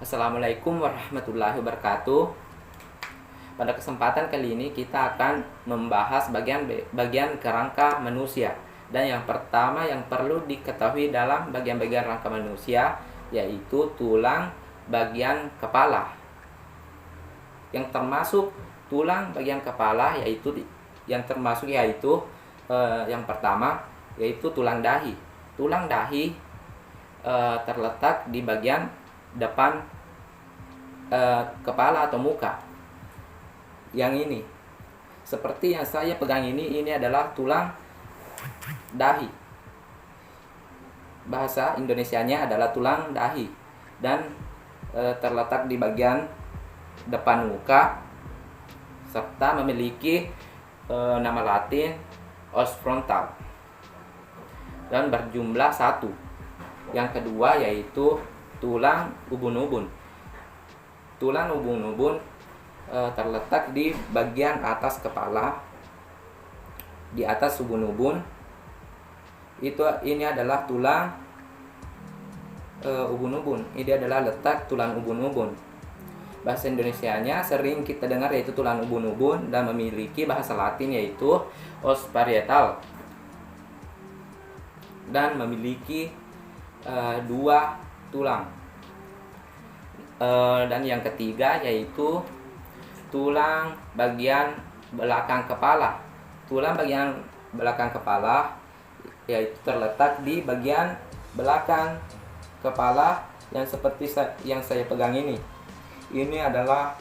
Assalamualaikum warahmatullahi wabarakatuh. Pada kesempatan kali ini kita akan membahas bagian kerangka manusia. Dan yang pertama yang perlu diketahui dalam bagian-bagian rangka manusia yaitu tulang bagian kepala. Yang termasuk tulang bagian kepala yaitu yang pertama yaitu tulang dahi. Tulang dahi terletak di bagian depan kepala atau muka. Yang ini seperti yang saya pegang ini adalah tulang dahi. Bahasa Indonesianya adalah tulang dahi dan terletak di bagian depan muka serta memiliki nama latin os frontal dan berjumlah 1. Yang kedua yaitu tulang ubun-ubun. Tulang ubun-ubun terletak di bagian atas kepala, di atas ubun-ubun. Ini adalah tulang ubun-ubun. Ini adalah letak tulang ubun-ubun. Bahasa Indonesianya sering kita dengar yaitu tulang ubun-ubun dan memiliki bahasa Latin yaitu os parietal dan memiliki 2 tulang. Dan yang ketiga yaitu tulang bagian belakang kepala. Tulang bagian belakang kepala yaitu terletak di bagian belakang kepala yang seperti yang saya pegang ini. Ini adalah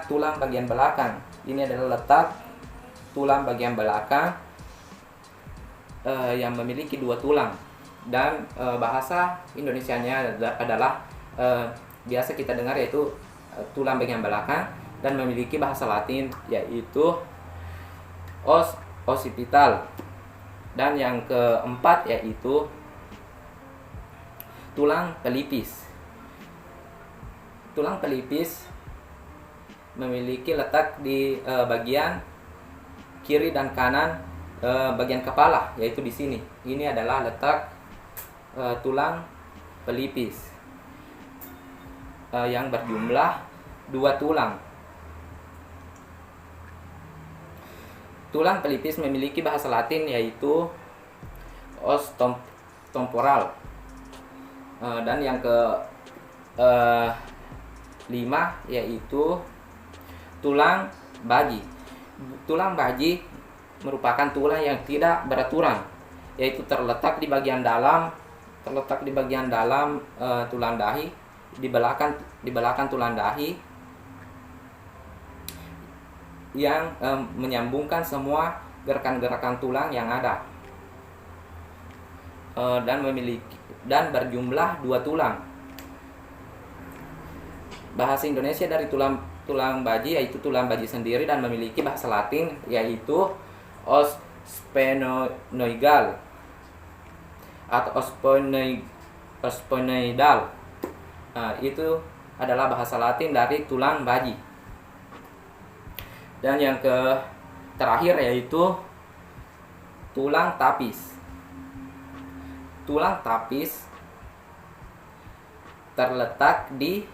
tulang bagian belakang. Ini adalah letak tulang bagian belakang yang memiliki 2 tulang. Dan bahasa Indonesianya adalah biasa kita dengar yaitu tulang bagian belakang dan memiliki bahasa Latin yaitu os occipital. Dan yang keempat yaitu tulang pelipis. Tulang pelipis memiliki letak di bagian kiri dan kanan bagian kepala yaitu di sini. Ini adalah letak tulang pelipis yang berjumlah 2 tulang. Tulang pelipis memiliki bahasa Latin yaitu os temporal. Dan yang ke 5 yaitu tulang baji. Tulang baji merupakan tulang yang tidak beraturan, yaitu terletak di bagian dalam tulang dahi, di belakang tulang dahi yang menyambungkan semua gerakan-gerakan tulang yang ada, dan berjumlah 2 tulang. Bahasa Indonesia dari tulang baji yaitu tulang baji sendiri dan memiliki bahasa Latin yaitu os sphenoidal atau sphenoidal. Itu adalah bahasa Latin dari tulang baji. Dan yang terakhir yaitu tulang tapis. Tulang tapis terletak di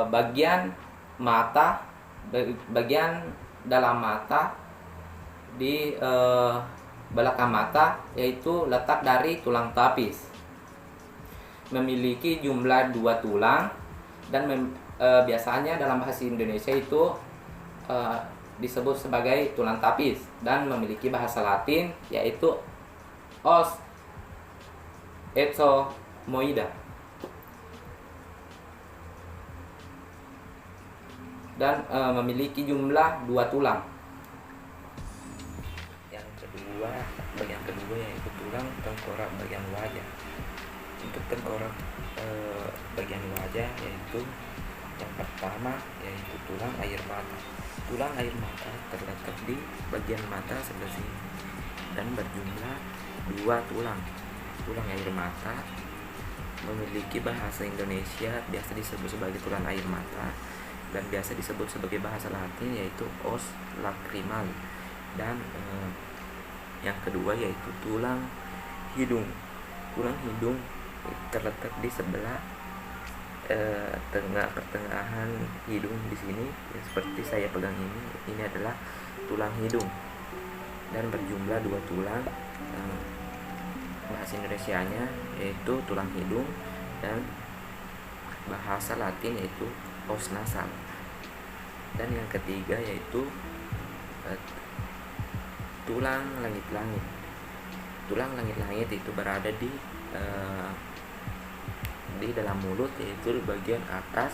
bagian mata, bagian dalam mata, di belakang mata, yaitu letak dari tulang tapis. Memiliki jumlah 2 tulang dan biasanya dalam bahasa Indonesia itu disebut sebagai tulang tapis dan memiliki bahasa Latin yaitu os ethmoida. Dan memiliki jumlah 2 tulang. Bagian kedua yaitu tulang tengkorak bagian wajah. Untuk tengkorak bagian wajah yaitu yang pertama yaitu tulang air mata. Tulang air mata terletak di bagian mata sebelah sini dan berjumlah 2 tulang. Tulang air mata memiliki bahasa Indonesia biasa disebut sebagai tulang air mata dan biasa disebut sebagai bahasa Latin yaitu os lacrimal. Dan Yang kedua yaitu tulang hidung. Tulang hidung terletak di sebelah pertengahan hidung di sini, ya, seperti saya pegang ini. Ini adalah tulang hidung dan berjumlah 2 tulang. Bahasa Indonesianya yaitu tulang hidung, dan bahasa Latin yaitu os nasal. Dan yang ketiga yaitu tulang langit-langit. Tulang langit-langit itu berada di dalam mulut, yaitu di bagian atas,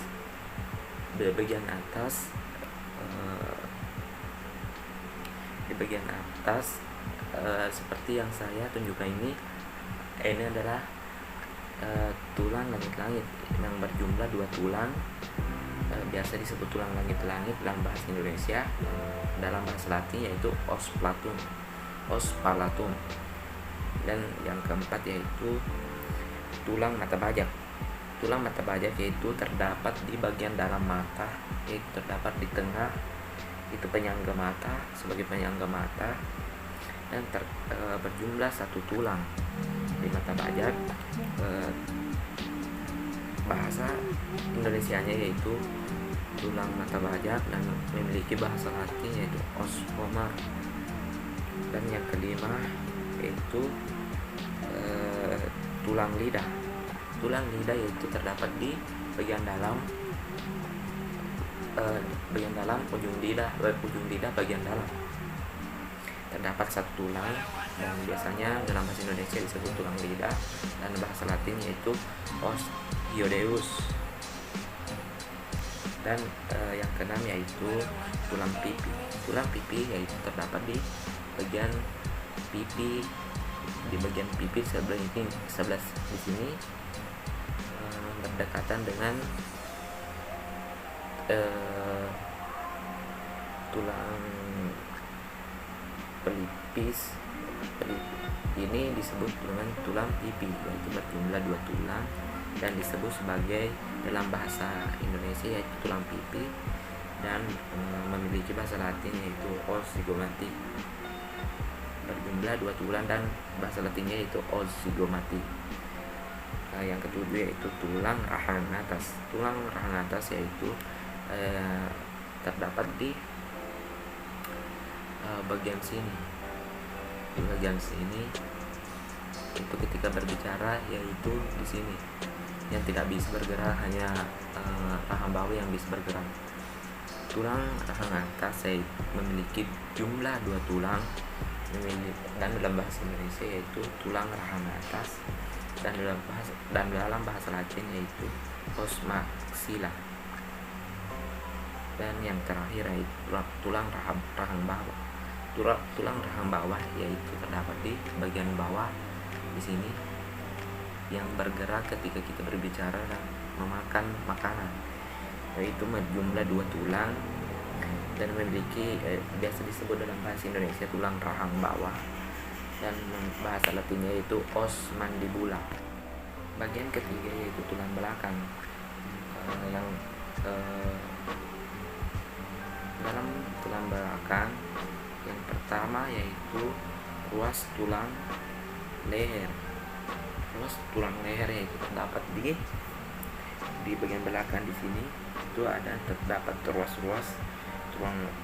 di bagian atas seperti yang saya tunjukkan ini. Ini adalah tulang langit-langit yang berjumlah 2 tulang. Biasa disebut tulang langit-langit dalam bahasa Indonesia. Dalam bahasa Latin yaitu os palatum. Dan yang keempat yaitu tulang mata bajak. Tulang mata bajak yaitu terdapat di bagian dalam mata, yaitu terdapat di tengah, itu penyangga mata, sebagai penyangga mata, dan berjumlah 1 tulang di mata bajak. Bahasa Indonesianya yaitu tulang mata bajak, dan memiliki bahasa Latin yaitu os vomer. Dan yang kelima yaitu tulang lidah. Tulang lidah yaitu terdapat di bagian dalam ujung lidah bagian dalam. Terdapat 1 tulang, dan biasanya dalam bahasa Indonesia disebut tulang lidah, dan bahasa Latin yaitu os hyoideus. Dan yang keenam yaitu tulang pipi. Tulang pipi yaitu terdapat di bagian pipi, sebelah di sini, berdekatan dengan tulang pelipis. Ini disebut dengan tulang pipi, yaitu berjumlah 2 tulang dan disebut sebagai dalam bahasa Indonesia yaitu tulang pipi, dan memiliki bahasa Latin yaitu os zygomati. Berjumlah 2 tulang dan bahasa Latinnya yaitu os zygomati. Yang ketujuh yaitu tulang rahang atas. Tulang rahang atas yaitu terdapat di bagian sini. Di bagian sini itu ketika berbicara yaitu di sini. Yang tidak bisa bergerak hanya rahang bawah yang bisa bergerak. Tulang rahang atas memiliki jumlah 2 tulang, dan dalam bahasa Indonesia yaitu tulang rahang atas, dan dalam bahasa Latin yaitu os maxilla. Dan yang terakhir yaitu tulang rahang bawah. Tulang rahang bawah yaitu terdapat di bagian bawah di sini, yang bergerak ketika kita berbicara dan memakan makanan, yaitu berjumlah 2 tulang dan memiliki biasa disebut dalam bahasa Indonesia tulang rahang bawah, dan bahasa Latinnya yaitu os mandibula. Bagian ketiga yaitu tulang belakang. Dalam tulang belakang, yang pertama yaitu ruas tulang leher. Ruas tulang leher yaitu terdapat di bagian belakang di sini. Itu terdapat ruas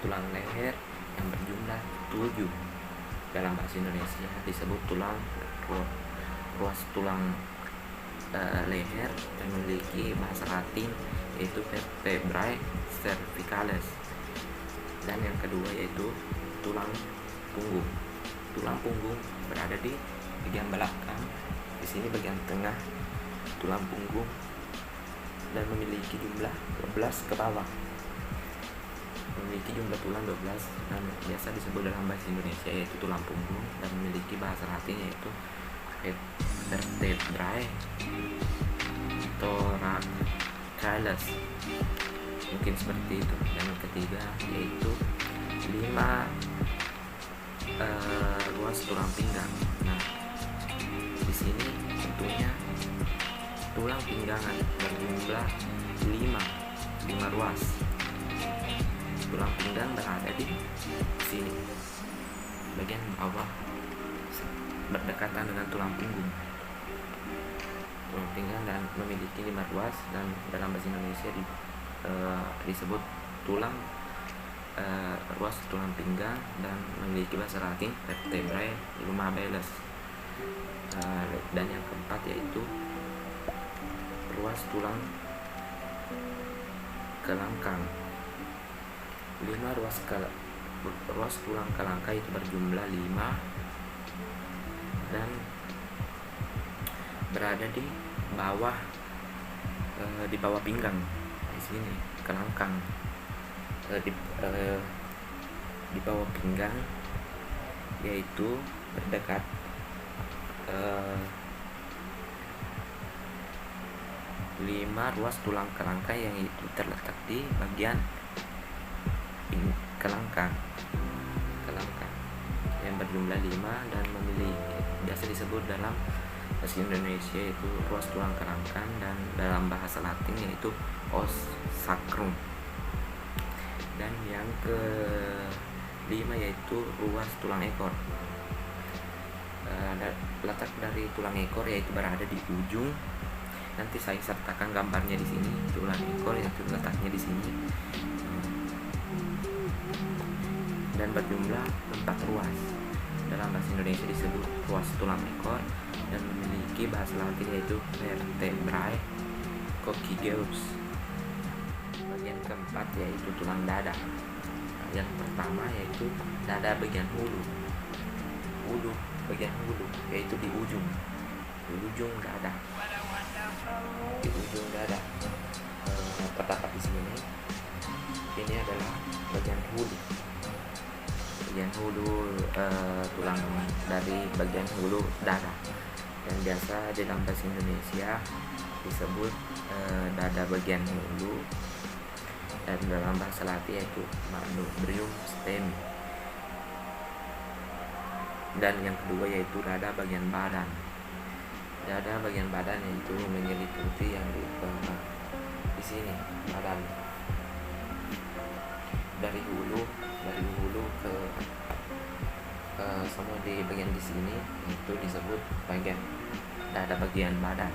tulang leher yang berjumlah 7. Dalam bahasa Indonesia disebut ruas tulang leher, dan memiliki bahasa Latin yaitu vertebrae cervicalis. Dan yang kedua yaitu tulang punggung. Tulang punggung berada di bagian belakang di sini, bagian tengah tulang punggung, dan memiliki jumlah 12 ke bawah. Memiliki jumlah tulang 12 dan biasa disebut dalam bahasa Indonesia yaitu tulang punggung, dan memiliki bahasa Latin yaitu vertebrae thoracalis. Mungkin seperti itu. Dan yang ketiga yaitu 5 ruas tulang pinggang. Nah, di sini tentunya tulang pinggangan berjumlah 5 ruas. Tulang pinggang berada di sini, bagian bawah berdekatan dengan tulang punggung. Tulang pinggang dan memiliki 5 ruas, dan dalam bahasa Indonesia disebut tulang ruas tulang pinggang, dan memiliki bahasa Latin vertebrae lumbalis. Dan yang keempat yaitu ruas tulang kelangkang. 5 ruas tulang kelangkang itu berjumlah 5 dan berada di bawah pinggang. Di sini kelangkang di bawah pinggang, yaitu berdekat lima ruas tulang kelangkang yang itu terletak di bagian kelangkang yang berjumlah 5 dan memiliki, biasa disebut dalam bahasa Indonesia itu ruas tulang kelangkang, dan dalam bahasa Latin yaitu os sacrum. Dan yang ke-5 yaitu ruas tulang ekor. Letak dari tulang ekor yaitu berada di ujung. Nanti saya sertakan gambarnya di sini. Tulang ekor yaitu letaknya di sini. Dan berjumlah 4 ruas. Dalam bahasa Indonesia disebut ruas tulang ekor, dan memiliki bahasa Latin yaitu vertebrae coccygeus. Bagian keempat yaitu tulang dada. Yang pertama yaitu dada bagian hulu bagian hulu, yaitu di ujung dada. Terdapat di sini. Ini adalah bagian hulu tulang dari bagian hulu dada, dan biasa dalam bahasa Indonesia disebut dada bagian hulu, dan dalam bahasa Latin yaitu manubrium stemi. Dan yang kedua yaitu dada bagian badan. Dada bagian badan yaitu menyeliputi yang di sini badan, dari hulu ke semua di bagian di sini itu disebut bagian dada bagian badan,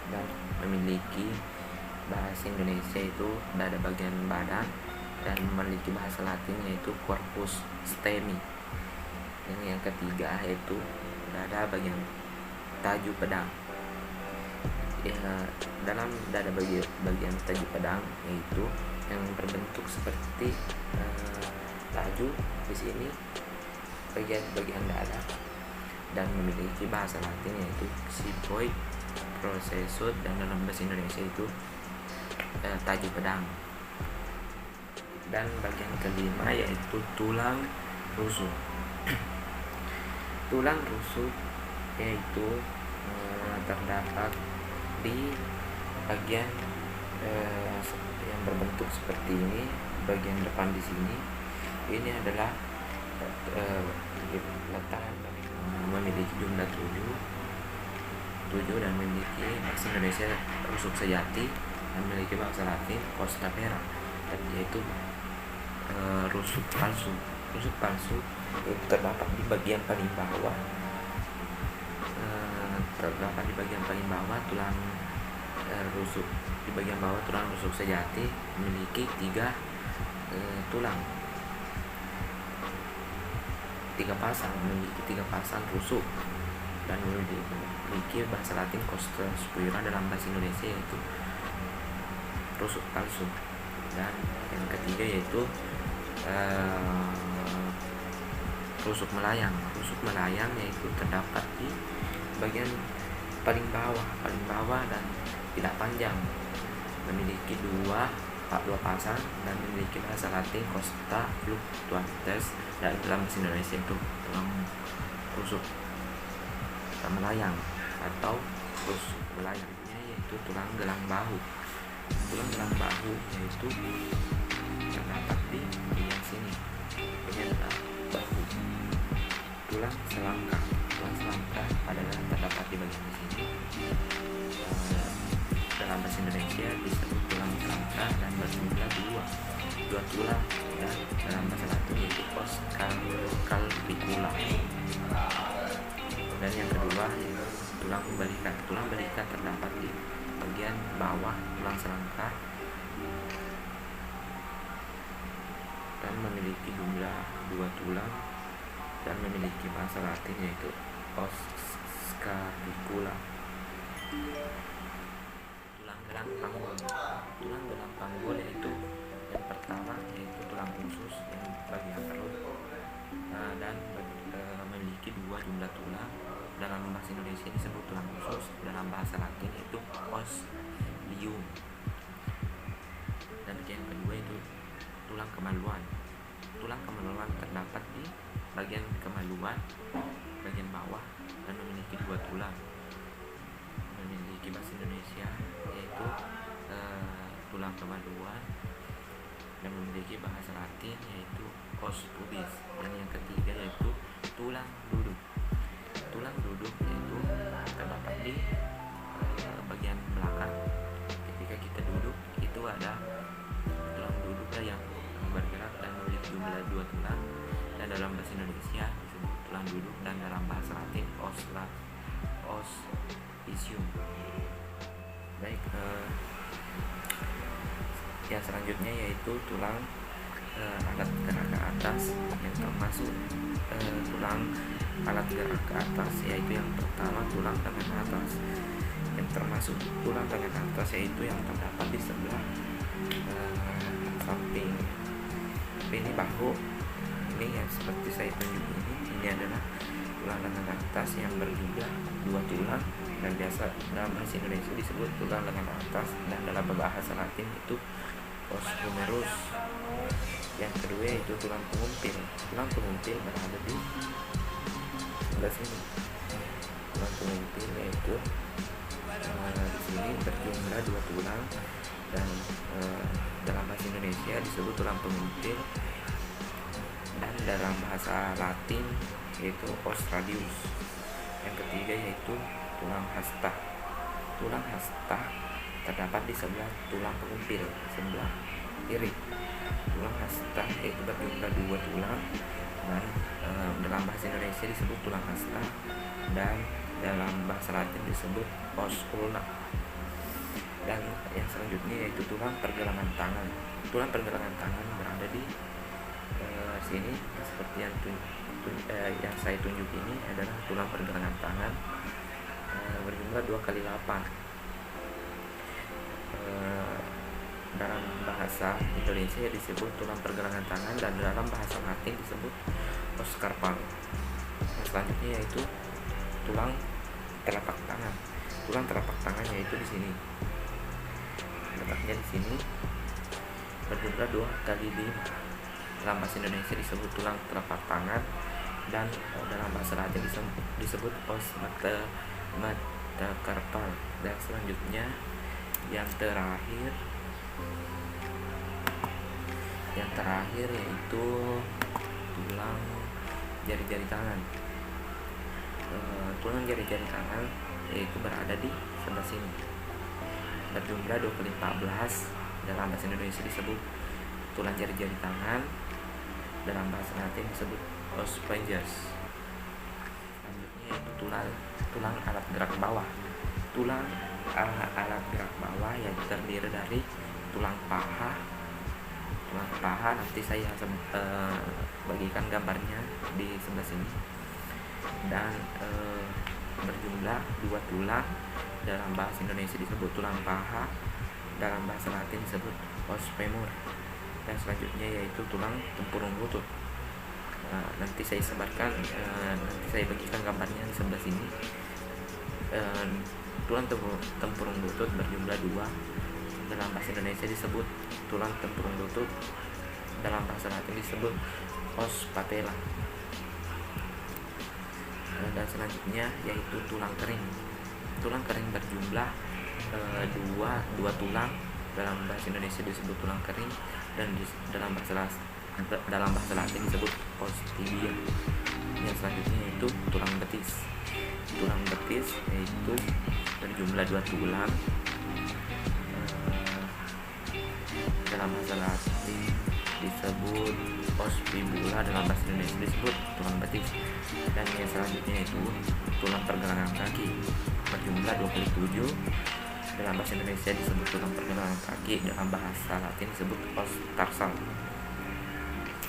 dan memiliki bahasa Indonesia itu dada bagian badan, dan memiliki bahasa Latin yaitu corpus stemi. Yang ketiga yaitu dada bagian taju pedang. Dalam dada bagian taju pedang yaitu yang berbentuk seperti taju di sini bagian dada, dan memiliki bahasa Latin yaitu xiphoid processus, dan dalam bahasa Indonesia itu taju pedang. Dan bagian kelima yaitu tulang rusuk. Tulang rusuk yaitu terdapat di bagian yang berbentuk seperti ini, bagian depan di sini. Ini adalah letak memiliki jumlah 7 dan memiliki bahasa Indonesia rusuk sejati, dan memiliki bahasa Latin costa vera, dan yaitu rusuk palsu itu terdapat di bagian paling bawah. Tulang rusuk di bagian bawah tulang rusuk sejati memiliki 3 pasang rusuk, dan memiliki bahasa Latin costa squira, dalam bahasa Indonesia yaitu rusuk palsu. Dan yang ketiga yaitu rusuk melayang yaitu terdapat di bagian paling bawah dan tidak panjang, memiliki dua pasang, dan memiliki bahasa Latin costa fluctuatus, dan dalam bahasa Indonesia itu tulang rusuk melayang atau rusuk melayangnya yaitu tulang gelang bahu yaitu terdapat di bagian sini, bagian bahu. Tulang selangkah adalah terdapat di bagian sini. Dalam bahasa Indonesia disebut tulang selangkah dan berjumlah dua tulang, dan dalam bahasa Latin yaitu os calvicula. Dan yang kedua yaitu tulang balikan. Tulang balikan terdapat di bagian bawah tulang selangkah dan memiliki jumlah 2 tulang dan memiliki bahasa Latin yaitu os scapula. Tulang gelang panggul. Tulang gelang panggul yaitu yang pertama yaitu tulang usus yang bagian perut dan memiliki 2 jumlah tulang. Dalam bahasa Indonesia disebut tulang usus, dalam bahasa Latin itu ostium. Dan yang kedua itu tulang kemaluan. Tulang kemaluan terdapat di bagian kemaluan bagian bawah dan memiliki 2 tulang. Memiliki bahasa Indonesia yaitu tulang kemaluan dan memiliki bahasa Latin yaitu os pubis. Dan yang ketiga yaitu tulang duduk. Tulang duduk yaitu terdapat di bagian belakang. Ketika kita duduk itu ada tulang duduknya yang bergerak dan memiliki jumlah 2 tulang, dan dalam bahasa Indonesia disebut tulang duduk dan dalam bahasa Latin os isium. Baik, yang selanjutnya yaitu tulang alat gerak ke atas, yang termasuk tulang alat gerak ke atas yaitu yang pertama tulang tangan atas. Yang termasuk tulang tangan atas yaitu yang terdapat di sebelah samping. Ini bahu, ini yang seperti saya tunjuk ini adalah tulang lengan atas yang berjumlah 2 tulang dan biasa dalam bahasa Indonesia disebut tulang lengan atas dan dalam bahasa Latin itu os humerus. Yang kedua itu tulang pengumpil. Tulang pengumpil berada di sebelah sini. Tulang pengumpil yaitu di sini berjumlah 2 tulang dan dalam bahasa Indonesia disebut tulang pengumpil dan dalam bahasa Latin yaitu os radius. Yang ketiga yaitu tulang hasta. Tulang hasta terdapat di sebelah tulang pengumpil sebelah kiri. Tulang hasta yaitu berjumlah 2 tulang dan dalam bahasa Indonesia disebut tulang hasta dan dalam bahasa Latin disebut os ulna. Dan yang selanjutnya yaitu tulang pergelangan tangan. Tulang pergelangan tangan berada di sini seperti yang saya tunjuk ini adalah tulang pergelangan tangan berjumlah 2 kali 8. Dalam bahasa Indonesia disebut tulang pergelangan tangan dan dalam bahasa Latin disebut os carpal. Yang selanjutnya yaitu tulang telapak tangan. Tulang telapak tangan yaitu di sini. Letaknya di sini berjumlah 2 kali 5. Dalam bahasa Indonesia disebut tulang telapak tangan dan dalam bahasa Latin disebut os metacarpal. Dan selanjutnya yang terakhir yaitu tulang jari-jari tangan. Tulang jari-jari tangan yaitu berada di sebelah sini berjumlah 2 kali 14. Dalam bahasa Indonesia disebut tulang jari-jari tangan, dalam bahasa Latin disebut os fingers. Selanjutnya yaitu tulang alat gerak bawah. Tulang alat gerak bawah yang terdiri dari tulang paha. Tulang paha nanti saya bagikan gambarnya di sebelah sini. Dan berjumlah 2 tulang. Dalam bahasa Indonesia disebut tulang paha, dalam bahasa Latin disebut os femur. Dan selanjutnya yaitu tulang tempurung lutut. Nanti saya sebarkan, nanti saya bagikan gambarnya di sebelah sini. Tulang tempurung lutut berjumlah 2. Dalam bahasa Indonesia disebut tulang tempurung lutut, dalam bahasa Latin disebut os patella. Dan selanjutnya yaitu tulang kering. Tulang kering berjumlah 2 tulang. Dalam bahasa Indonesia disebut tulang kering dan dalam bahasa Latin disebut os tibia. Yang selanjutnya yaitu tulang betis. Tulang betis yaitu berjumlah 2 tulang. Dalam bahasa Latin disebut os fibula, dalam bahasa Indonesia disebut tulang betis. Dan yang selanjutnya itu tulang pergelangan kaki berjumlah 27, dalam bahasa Indonesia disebut tulang pergelangan kaki, dalam bahasa Latin disebut os tarsal.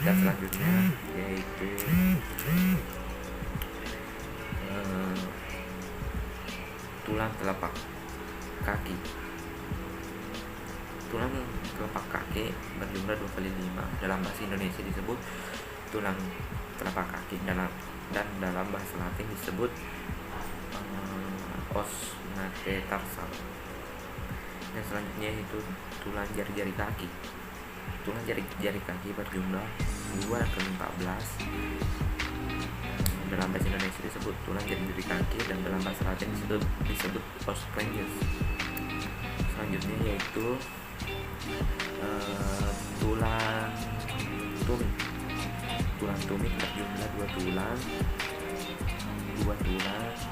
Dan selanjutnya yaitu tulang telapak kaki. Tulang telapak kaki berjumlah 2 kali 5, dalam bahasa Indonesia disebut tulang telapak kaki, dan dalam bahasa Latin disebut os metatarsal. Dan selanjutnya itu tulang jari-jari kaki. Tulang jari-jari kaki berjumlah 2 kali 14, dalam bahasa Indonesia disebut tulang jari-jari kaki, dan dalam bahasa Latin disebut os phalanges. Selanjutnya yaitu tulang tumit. Tulang tumit berjumlah 2 tulang,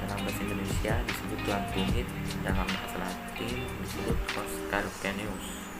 dalam bahasa Indonesia disebut tulang tumit, dalam bahasa Latin disebut os calcaneus.